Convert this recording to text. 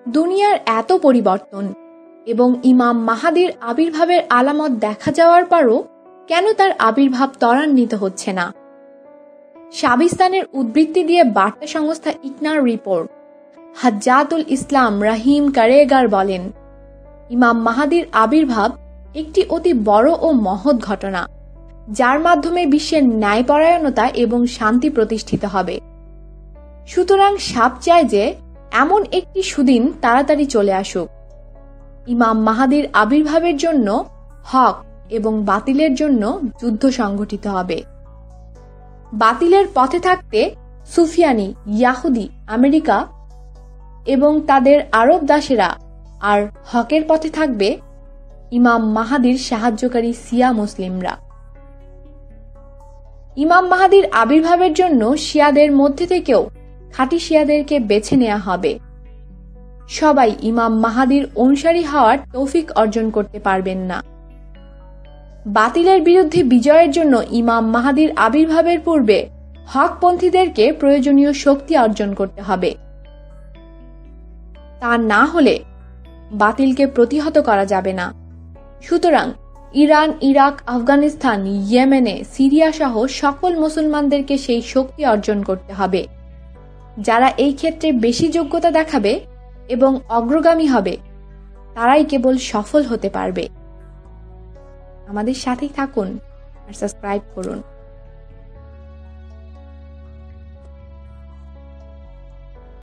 দুনিয়ার এত পরিবর্তন এবং ইমাম মাহাদির আবির্ভাবের আলামত দেখা যাওয়ার পরও কেন তার আবির্ভাব ত্বরান্বিত হচ্ছে না? শাবিস্তানের উদ্ধৃতি দিয়ে বার্তা সংস্থা ইকনার রিপোর্ট হাজ্জাতুল ইসলাম রাহিম কারেগার বলেন, ইমাম মাহাদির আবির্ভাব একটি অতি বড় ও মহৎ ঘটনা, যার মাধ্যমে বিশ্বের ন্যায়পরায়ণতা এবং শান্তি প্রতিষ্ঠিত হবে। সুতরাং সাপ চায় যে এমন একটি সুদিন তাড়াতাড়ি চলে আসুক। ইমাম মাহাদির আবির্ভাবের জন্য হক এবং বাতিলের জন্য যুদ্ধ সংঘটিত হবে। বাতিলের পথে থাকতে সুফিয়ানি, ইয়াহুদি, আমেরিকা এবং তাদের আরব দাসেরা, আর হকের পথে থাকবে ইমাম মাহাদির সাহায্যকারী শিয়া মুসলিমরা। ইমাম মাহাদির আবির্ভাবের জন্য শিয়াদের মধ্যে থেকেও খাঁটি শিয়াদেরকে বেছে নেওয়া হবে। সবাই ইমাম মাহাদির অনুসারী হওয়ার তৌফিক অর্জন করতে পারবেন না। বাতিলের বিরুদ্ধে বিজয়ের জন্য ইমাম মাহাদির আবির্ভাবের পূর্বে হকপন্থীদেরকে প্রয়োজনীয় শক্তি অর্জন করতে হবে। তা না হলে বাতিলকে প্রতিহত করা যাবে না। সুতরাং ইরান, ইরাক, আফগানিস্তান, ইয়েমেনে, সিরিয়া সহ সকল মুসলমানদেরকে সেই শক্তি অর্জন করতে হবে। যারা এই ক্ষেত্রে বেশি যোগ্যতা দেখাবে এবং অগ্রগামী হবে, তারাই কেবল সফল হতে পারবে। আমাদের সাথেই থাকুন আর সাবস্ক্রাইব করুন।